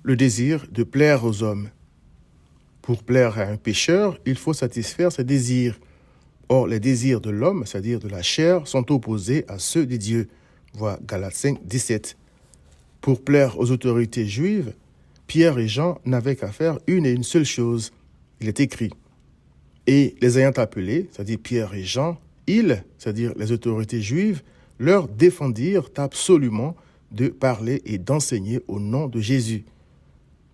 le désir de plaire aux hommes. Pour plaire à un pécheur, il faut satisfaire ses désirs. Or, les désirs de l'homme, c'est-à-dire de la chair, sont opposés à ceux de Dieu. Voir Galates 5, 17. Pour plaire aux autorités juives, Pierre et Jean n'avaient qu'à faire une et une seule chose. Il est écrit. Et les ayant appelés, c'est-à-dire Pierre et Jean, ils, c'est-à-dire les autorités juives, leur défendirent absolument de parler et d'enseigner au nom de Jésus.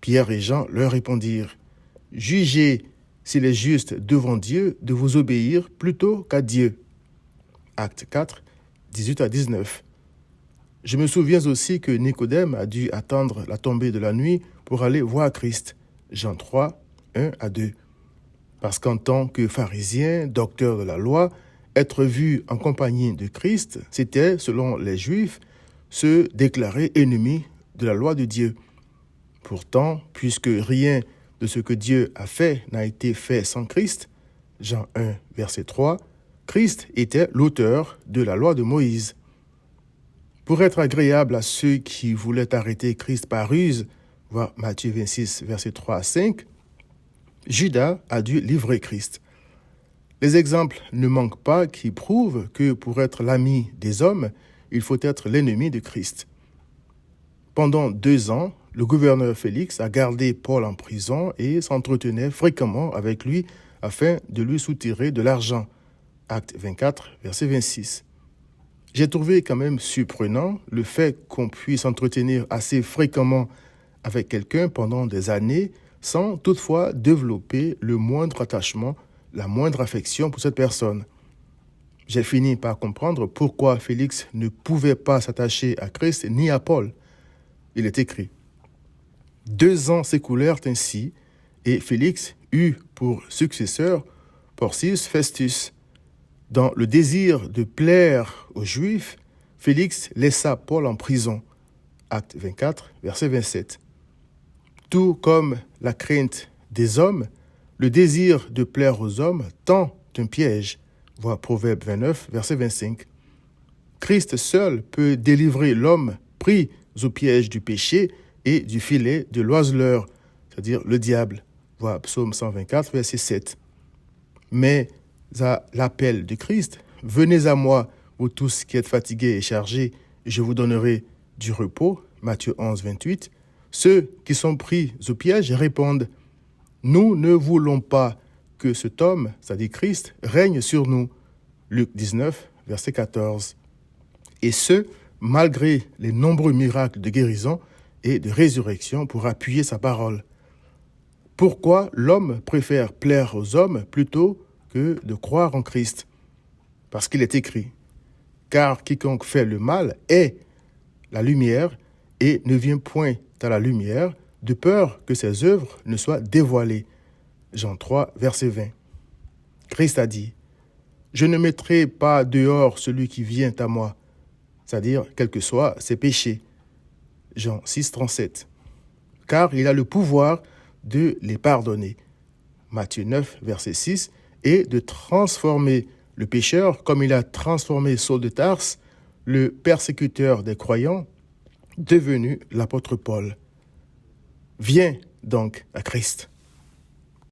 Pierre et Jean leur répondirent, « Jugez s'il est juste devant Dieu de vous obéir plutôt qu'à Dieu. » Acte 4, 18 à 19. Je me souviens aussi que Nicodème a dû attendre la tombée de la nuit pour aller voir Christ. Jean 3, 1 à 2. Parce qu'en tant que pharisien, docteur de la loi, être vu en compagnie de Christ, c'était, selon les Juifs, se déclarer ennemi de la loi de Dieu. Pourtant, puisque rien de ce que Dieu a fait n'a été fait sans Christ, Jean 1, verset 3, Christ était l'auteur de la loi de Moïse. Pour être agréable à ceux qui voulaient arrêter Christ par ruse, voir Matthieu 26, verset 3 à 5, Judas a dû livrer Christ. Les exemples ne manquent pas qui prouvent que pour être l'ami des hommes, il faut être l'ennemi de Christ. Pendant 2 ans, le gouverneur Félix a gardé Paul en prison et s'entretenait fréquemment avec lui afin de lui soutirer de l'argent. Acte 24, verset 26. J'ai trouvé quand même surprenant le fait qu'on puisse s'entretenir assez fréquemment avec quelqu'un pendant des années sans toutefois développer le moindre attachement, la moindre affection pour cette personne. J'ai fini par comprendre pourquoi Félix ne pouvait pas s'attacher à Christ ni à Paul. Il est écrit. 2 ans s'écoulèrent ainsi, et Félix eut pour successeur Porcius Festus. Dans le désir de plaire aux Juifs, Félix laissa Paul en prison. Acte 24, verset 27. Tout comme la crainte des hommes, le désir de plaire aux hommes tend un piège. Voir Proverbe 29, verset 25. Christ seul peut délivrer l'homme pris au piège du péché et du filet de l'oiseleur, c'est-à-dire le diable. Voir Psaume 124, verset 7. Mais à l'appel de Christ, « Venez à moi, vous tous qui êtes fatigués et chargés, et je vous donnerai du repos. » Matthieu 11, 28. Ceux qui sont pris au piège répondent « Nous ne voulons pas que cet homme, c'est-à-dire Christ, règne sur nous. » Luc 19, verset 14. Et ce, malgré les nombreux miracles de guérison et de résurrection pour appuyer sa parole. Pourquoi l'homme préfère plaire aux hommes plutôt que de croire en Christ? Parce qu'il est écrit, « Car quiconque fait le mal est la lumière et ne vient point à la lumière, de peur que ses œuvres ne soient dévoilées. » Jean 3, verset 20. Christ a dit, « Je ne mettrai pas dehors celui qui vient à moi, c'est-à-dire quels que soient ses péchés. » Jean 6, 37. Car il a le pouvoir de les pardonner. Matthieu 9, verset 6, et de transformer le pécheur comme il a transformé Saul de Tarse, le persécuteur des croyants, devenu l'apôtre Paul. Viens donc à Christ.